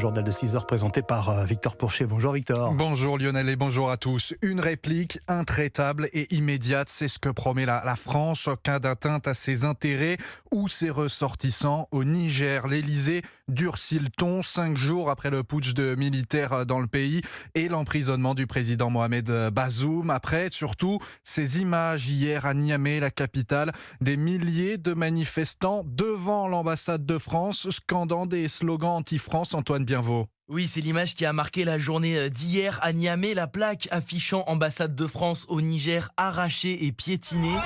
journal de 6h présenté par Victor Pourchet. Bonjour Victor. Bonjour Lionel et bonjour à tous. Une réplique intraitable et immédiate, c'est ce que promet la France en cas d'atteinte à ses intérêts ou ses ressortissants au Niger. L'Elysée durcit le ton 5 jours après le putsch de militaires dans le pays et l'emprisonnement du président Mohamed Bazoum. Après, surtout, ces images hier à Niamey, la capitale, des milliers de manifestants devant l'ambassade de France, scandant des slogans anti-France. Antoine Bienvaux. Oui, c'est l'image qui a marqué la journée d'hier à Niamey. La plaque affichant ambassade de France au Niger arrachée et piétinée.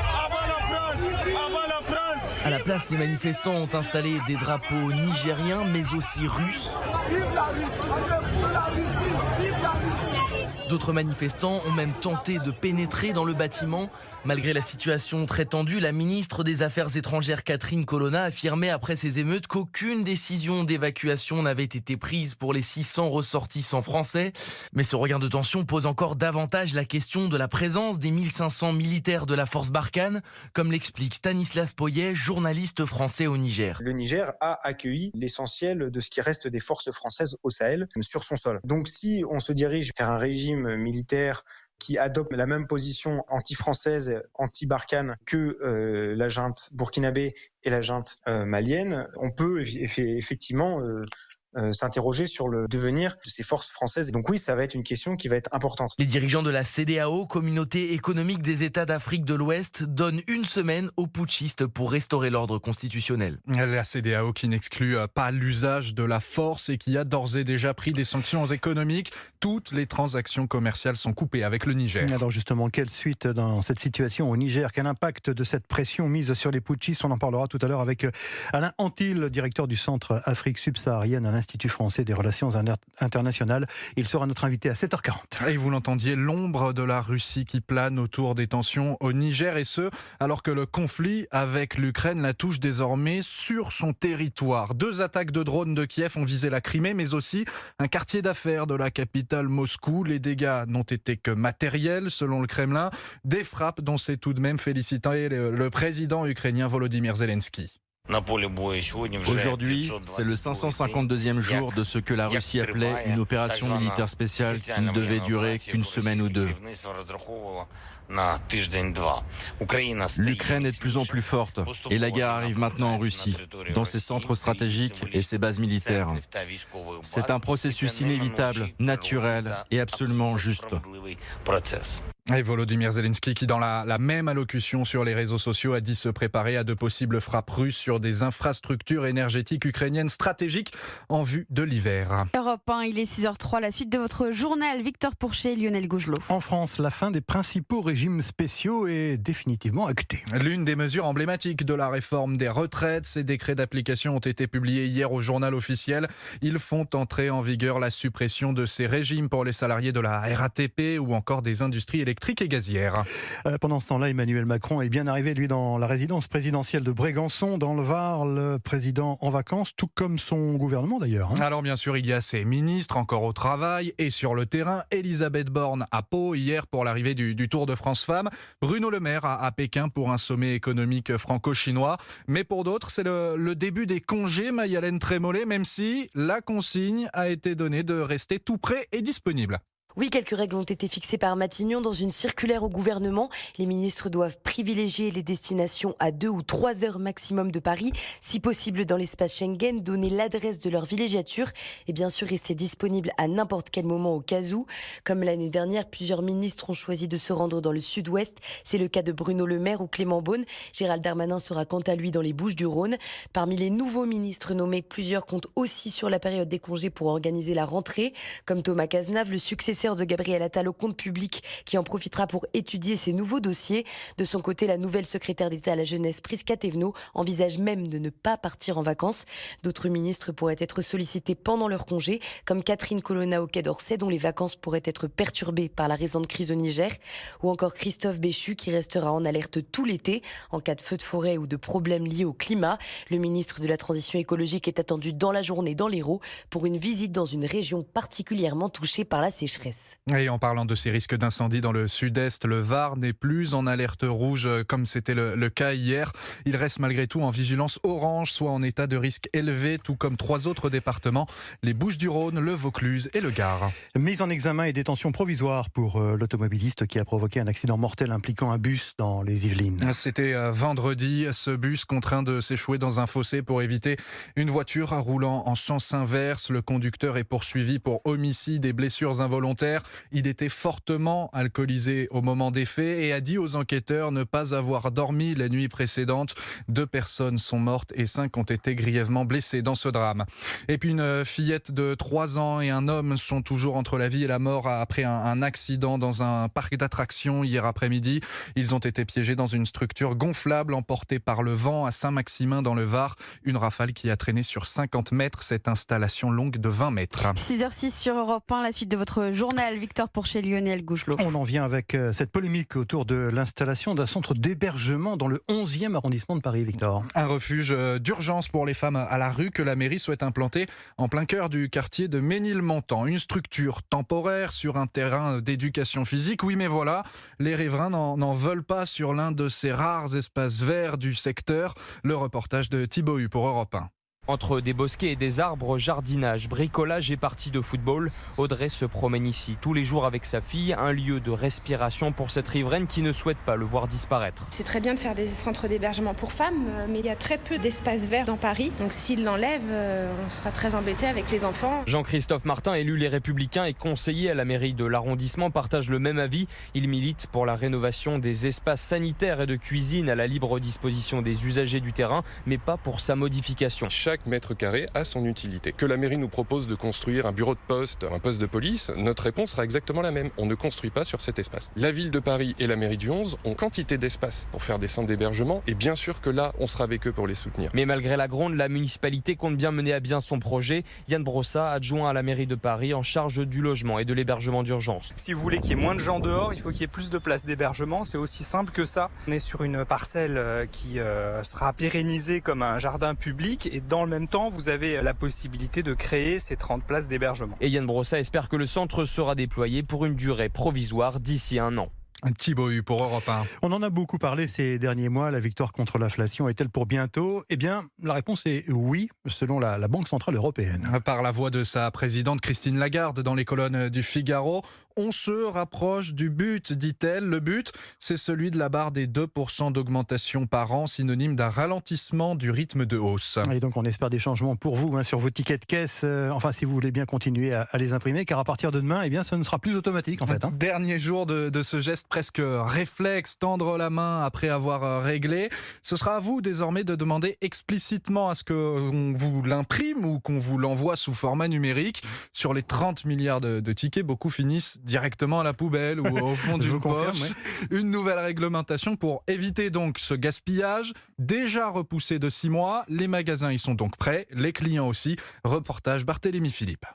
À la place, les manifestants ont installé des drapeaux nigériens, mais aussi russes. D'autres manifestants ont même tenté de pénétrer dans le bâtiment. Malgré la situation très tendue, la ministre des Affaires étrangères Catherine Colonna affirmait après ces émeutes qu'aucune décision d'évacuation n'avait été prise pour les 600 ressortissants français. Mais ce regain de tension pose encore davantage la question de la présence des 1500 militaires de la force Barkhane, comme l'explique Stanislas Poyet, journaliste français au Niger. Le Niger a accueilli l'essentiel de ce qui reste des forces françaises au Sahel sur son sol. Donc si on se dirige vers un régime militaire qui adopte la même position anti-française, anti-Barkhane que la junte burkinabé et la junte malienne, on peut effectivement s'interroger sur le devenir de ces forces françaises. Donc oui, ça va être une question qui va être importante. Les dirigeants de la CEDEAO, Communauté économique des États d'Afrique de l'Ouest, donnent une semaine aux putschistes pour restaurer l'ordre constitutionnel. La CEDEAO qui n'exclut pas l'usage de la force et qui a d'ores et déjà pris des sanctions économiques. Toutes les transactions commerciales sont coupées avec le Niger. Alors justement, quelle suite dans cette situation au Niger? Quel impact de cette pression mise sur les putschistes? On en parlera tout à l'heure avec Alain Antil, directeur du Centre Afrique subsaharienne à l'Institut français des relations internationales. Il sera notre invité à 7h40. Et vous l'entendiez, l'ombre de la Russie qui plane autour des tensions au Niger, et ce, alors que le conflit avec l'Ukraine la touche désormais sur son territoire. 2 attaques de drones de Kiev ont visé la Crimée, mais aussi un quartier d'affaires de la capitale Moscou. Les dégâts n'ont été que matériels, selon le Kremlin. Des frappes dont s'est tout de même félicité le président ukrainien Volodymyr Zelensky. Aujourd'hui, c'est le 552e jour de ce que la Russie appelait une opération militaire spéciale qui ne devait durer qu'une semaine ou 2. L'Ukraine est de plus en plus forte et la guerre arrive maintenant en Russie, dans ses centres stratégiques et ses bases militaires. C'est un processus inévitable, naturel et absolument juste. Et Volodymyr Zelensky qui, dans la même allocution sur les réseaux sociaux, a dit se préparer à de possibles frappes russes sur des infrastructures énergétiques ukrainiennes stratégiques en vue de l'hiver. Europe 1, il est 6h03, la suite de votre journal. Victor Pourchet, Lionel Gougelot. En France, la fin des principaux régimes spéciaux est définitivement actée. L'une des mesures emblématiques de la réforme des retraites, ces décrets d'application ont été publiés hier au journal officiel. Ils font entrer en vigueur la suppression de ces régimes pour les salariés de la RATP ou encore des industries électriques et gazières. Pendant ce temps-là, Emmanuel Macron est bien arrivé, lui, dans la résidence présidentielle de Brégançon, dans le Var, le président en vacances, tout comme son gouvernement d'ailleurs. Alors bien sûr, il y a ses ministres encore au travail et sur le terrain. Elisabeth Borne à Pau hier pour l'arrivée du Tour de France Femmes. Bruno Le Maire à Pékin pour un sommet économique franco-chinois. Mais pour d'autres, c'est le début des congés, Maï-Hélène Trémollet, même si la consigne a été donnée de rester tout prêt et disponible. Oui, quelques règles ont été fixées par Matignon dans une circulaire au gouvernement. Les ministres doivent privilégier les destinations à 2 ou 3 heures maximum de Paris. Si possible dans l'espace Schengen, donner l'adresse de leur villégiature et bien sûr rester disponible à n'importe quel moment au cas où. Comme l'année dernière, plusieurs ministres ont choisi de se rendre dans le sud-ouest. C'est le cas de Bruno Le Maire ou Clément Beaune. Gérald Darmanin sera quant à lui dans les Bouches-du-Rhône. Parmi les nouveaux ministres nommés, plusieurs comptent aussi sur la période des congés pour organiser la rentrée, comme Thomas Cazenave, le successeur de Gabriel Attal au compte public, qui en profitera pour étudier ses nouveaux dossiers. De son côté, la nouvelle secrétaire d'État à la jeunesse, Prisca Thévenot, envisage même de ne pas partir en vacances. D'autres ministres pourraient être sollicités pendant leur congé, comme Catherine Colonna au Quai d'Orsay, dont les vacances pourraient être perturbées par la récente crise au Niger, ou encore Christophe Béchu, qui restera en alerte tout l'été en cas de feu de forêt ou de problèmes liés au climat. Le ministre de la Transition écologique est attendu dans la journée dans l'Hérault pour une visite dans une région particulièrement touchée par la sécheresse. casse. Et en parlant de ces risques d'incendie dans le sud-est, le Var n'est plus en alerte rouge comme c'était le cas hier. Il reste malgré tout en vigilance orange, soit en état de risque élevé, tout comme 3 autres départements, les Bouches-du-Rhône, le Vaucluse et le Gard. Mise en examen et détention provisoire pour l'automobiliste qui a provoqué un accident mortel impliquant un bus dans les Yvelines. C'était vendredi, ce bus contraint de s'échouer dans un fossé pour éviter une voiture roulant en sens inverse. Le conducteur est poursuivi pour homicide et blessures involontaires. Il était fortement alcoolisé au moment des faits et a dit aux enquêteurs ne pas avoir dormi la nuit précédente. 2 personnes sont mortes et 5 ont été grièvement blessées dans ce drame. Et puis une fillette de 3 ans et un homme sont toujours entre la vie et la mort après un accident dans un parc d'attractions hier après-midi. Ils ont été piégés dans une structure gonflable emportée par le vent à Saint-Maximin dans le Var. Une rafale qui a traîné sur 50 mètres cette installation longue de 20 mètres. 6h06 sur Europe 1, la suite de votre journal. Victor Pourchet, Lionel Gougelot. On en vient avec cette polémique autour de l'installation d'un centre d'hébergement dans le 11e arrondissement de Paris, Victor. Un refuge d'urgence pour les femmes à la rue que la mairie souhaite implanter en plein cœur du quartier de Ménilmontant. Une structure temporaire sur un terrain d'éducation physique. Oui, mais voilà, les riverains n'en veulent pas sur l'un de ces rares espaces verts du secteur. Le reportage de Thibaut Hu pour Europe 1. Entre des bosquets et des arbres, jardinage, bricolage et parties de football, Audrey se promène ici tous les jours avec sa fille, un lieu de respiration pour cette riveraine qui ne souhaite pas le voir disparaître. C'est très bien de faire des centres d'hébergement pour femmes, mais il y a très peu d'espaces verts dans Paris. Donc s'ils l'enlèvent, on sera très embêtés avec les enfants. Jean-Christophe Martin, élu Les Républicains et conseiller à la mairie de l'arrondissement, partage le même avis. Il milite pour la rénovation des espaces sanitaires et de cuisine à la libre disposition des usagers du terrain, mais pas pour sa modification. Chaque mètre carré a son utilité. Que la mairie nous propose de construire un bureau de poste, un poste de police, notre réponse sera exactement la même. On ne construit pas sur cet espace. La ville de Paris et la mairie du 11 ont quantité d'espace pour faire des centres d'hébergement et bien sûr que là, on sera avec eux pour les soutenir. Mais malgré la gronde, la municipalité compte bien mener à bien son projet. Yann Brossat, adjoint à la mairie de Paris en charge du logement et de l'hébergement d'urgence. Si vous voulez qu'il y ait moins de gens dehors, il faut qu'il y ait plus de places d'hébergement. C'est aussi simple que ça. On est sur une parcelle qui sera pérennisée comme un jardin public et dans le même temps, vous avez la possibilité de créer ces 30 places d'hébergement. Et Yann Brossat espère que le centre sera déployé pour une durée provisoire d'ici 1 an. Thibaut Hu pour Europe 1. On en a beaucoup parlé ces derniers mois. La victoire contre l'inflation est-elle pour bientôt ? Eh bien, la réponse est oui, selon la Banque Centrale Européenne. Par la voix de sa présidente Christine Lagarde dans les colonnes du Figaro, on se rapproche du but, dit-elle. Le but, c'est celui de la barre des 2% d'augmentation par an, synonyme d'un ralentissement du rythme de hausse. Et donc on espère des changements pour vous sur vos tickets de caisse, enfin si vous voulez bien continuer à les imprimer, car à partir de demain, eh bien, ce ne sera plus automatique en fait. Dernier jour de ce geste presque réflexe, tendre la main après avoir réglé. Ce sera à vous désormais de demander explicitement à ce qu'on vous l'imprime ou qu'on vous l'envoie sous format numérique. Sur les 30 milliards de tickets, beaucoup finissent directement à la poubelle ou au fond d'une poche. Ouais. Une nouvelle réglementation pour éviter donc ce gaspillage, déjà repoussé de 6 mois. Les magasins y sont donc prêts, les clients aussi. Reportage Barthélémy Philippe.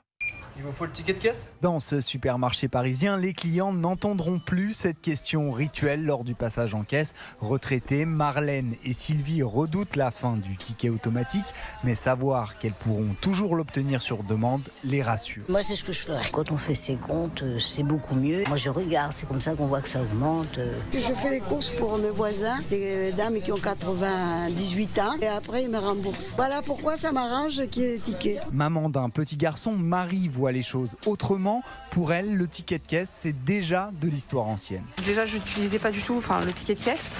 Il vous faut le ticket de caisse ? Dans ce supermarché parisien, les clients n'entendront plus cette question rituelle lors du passage en caisse. Retraitées, Marlène et Sylvie redoutent la fin du ticket automatique, mais savoir qu'elles pourront toujours l'obtenir sur demande les rassure. Moi, c'est ce que je ferais. Quand on fait ses comptes, c'est beaucoup mieux. Moi, je regarde, c'est comme ça qu'on voit que ça augmente. Je fais les courses pour mes voisins, des dames qui ont 98 ans, et après, ils me remboursent. Voilà pourquoi ça m'arrange qu'il y ait des tickets. Maman d'un petit garçon, Marie voit les choses autrement. Pour elle, le ticket de caisse, c'est déjà de l'histoire ancienne. Déjà, je n'utilisais pas du tout le ticket de caisse.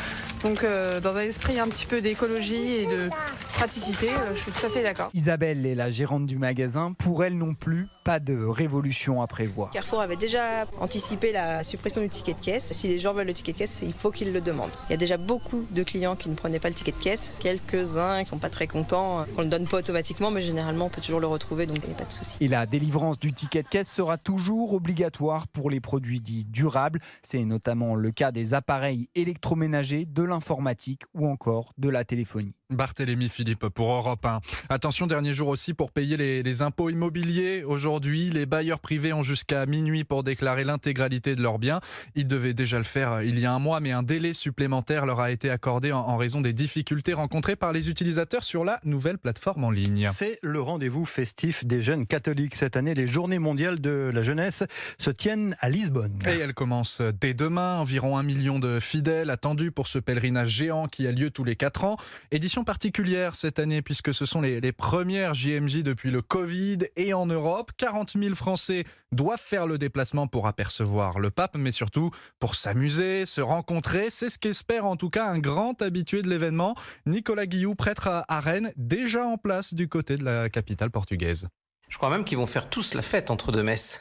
Donc, dans un esprit un petit peu d'écologie et de praticité, je suis tout à fait d'accord. Isabelle est la gérante du magasin. Pour elle non plus, pas de révolution à prévoir. Carrefour avait déjà anticipé la suppression du ticket de caisse. Si les gens veulent le ticket de caisse, il faut qu'ils le demandent. Il y a déjà beaucoup de clients qui ne prenaient pas le ticket de caisse. Quelques-uns qui ne sont pas très contents qu'on ne le donne pas automatiquement, mais généralement, on peut toujours le retrouver, donc il n'y a pas de souci. Et la délivrance du ticket de caisse sera toujours obligatoire pour les produits dits durables. C'est notamment le cas des appareils électroménagers, de l'informatique ou encore de la téléphonie. Barthélémy Philippe. Philippe pour Europe 1. Attention, dernier jour aussi pour payer les impôts immobiliers. Aujourd'hui, les bailleurs privés ont jusqu'à minuit pour déclarer l'intégralité de leurs biens. Ils devaient déjà le faire il y a un mois, mais un délai supplémentaire leur a été accordé en raison des difficultés rencontrées par les utilisateurs sur la nouvelle plateforme en ligne. C'est le rendez-vous festif des jeunes catholiques. Cette année, les Journées mondiales de la jeunesse se tiennent à Lisbonne. Et elles commencent dès demain. Environ 1 million de fidèles attendus pour ce pèlerinage géant qui a lieu tous les 4 ans. Édition particulière cette année puisque ce sont les premières JMJ depuis le Covid et en Europe. 40 000 Français doivent faire le déplacement pour apercevoir le pape, mais surtout pour s'amuser, se rencontrer. C'est ce qu'espère en tout cas un grand habitué de l'événement, Nicolas Guillou, prêtre à Rennes, déjà en place du côté de la capitale portugaise. Je crois même qu'ils vont faire tous la fête entre deux messes.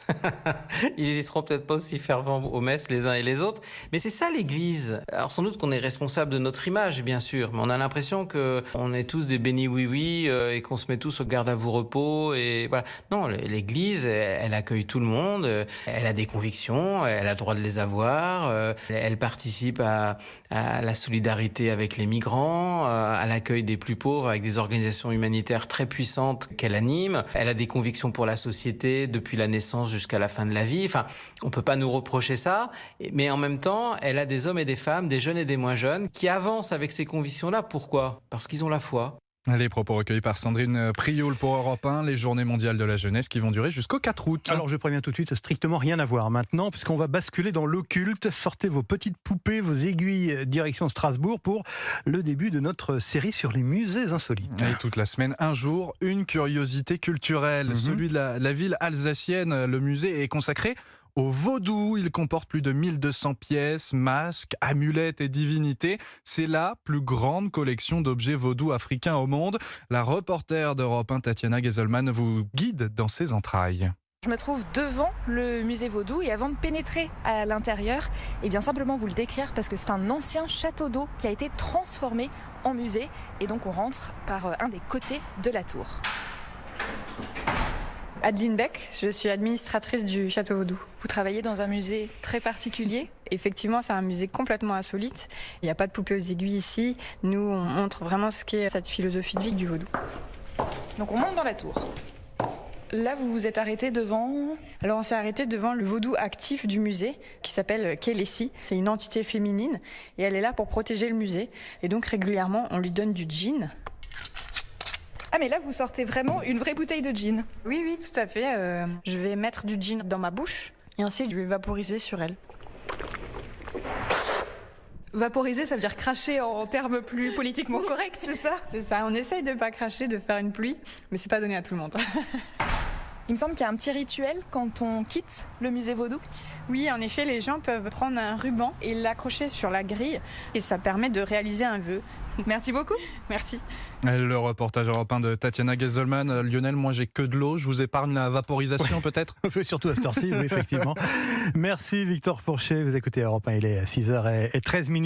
Ils y seront peut-être pas aussi fervents aux messes les uns et les autres. Mais c'est ça l'Église. Alors sans doute qu'on est responsable de notre image, bien sûr. Mais on a l'impression qu'on est tous des bénis oui-oui et qu'on se met tous au garde à vous repos. Et voilà. Non, l'Église, elle accueille tout le monde. Elle a des convictions. Elle a le droit de les avoir. Elle participe à la solidarité avec les migrants, à l'accueil des plus pauvres avec des organisations humanitaires très puissantes qu'elle anime. Elle a des convictions pour la société depuis la naissance jusqu'à la fin de la vie. Enfin, on ne peut pas nous reprocher ça, mais en même temps, elle a des hommes et des femmes, des jeunes et des moins jeunes, qui avancent avec ces convictions-là. Pourquoi ? Parce qu'ils ont la foi. Les propos recueillis par Sandrine Prioul pour Europe 1, les Journées mondiales de la jeunesse qui vont durer jusqu'au 4 août. Alors je préviens tout de suite, ça n'a strictement rien à voir maintenant, puisqu'on va basculer dans l'occulte. Sortez vos petites poupées, vos aiguilles, direction Strasbourg pour le début de notre série sur les musées insolites. Et toute la semaine, un jour, une curiosité culturelle. Celui de la ville alsacienne, le musée est consacré au vaudou. Il comporte plus de 1200 pièces, masques, amulettes et divinités. C'est la plus grande collection d'objets vaudous africains au monde. La reporter d'Europe 1, Tatiana Geselman, vous guide dans ses entrailles. Je me trouve devant le musée vaudou et avant de pénétrer à l'intérieur, et bien simplement vous le décrire parce que c'est un ancien château d'eau qui a été transformé en musée et donc on rentre par un des côtés de la tour. Adeline Beck, je suis administratrice du Château Vaudou. Vous travaillez dans un musée très particulier ? Effectivement, c'est un musée complètement insolite. Il n'y a pas de poupées aux aiguilles ici. Nous, on montre vraiment ce qu'est cette philosophie de vie du vaudou. Donc on monte dans la tour. Là, vous vous êtes arrêté devant... Alors on s'est arrêté devant le vaudou actif du musée qui s'appelle Kelesi. C'est une entité féminine et elle est là pour protéger le musée. Et donc régulièrement, on lui donne du gin. Ah mais là vous sortez vraiment une vraie bouteille de gin. Oui, tout à fait. Je vais mettre du gin dans ma bouche et ensuite je vais vaporiser sur elle. Vaporiser, ça veut dire cracher en termes plus politiquement corrects, c'est ça ? C'est ça, on essaye de pas cracher, de faire une pluie, mais c'est pas donné à tout le monde. Il me semble qu'il y a un petit rituel quand on quitte le musée vaudou. Oui, en effet, les gens peuvent prendre un ruban et l'accrocher sur la grille et ça permet de réaliser un vœu. Merci beaucoup. Merci. Le reportage Europe 1 de Tatiana Geselman. Lionel, moi j'ai que de l'eau, je vous épargne la vaporisation peut-être. Surtout à cette heure-ci, oui, effectivement. Merci Victor Pourchet, vous écoutez Europe 1, il est 6h13.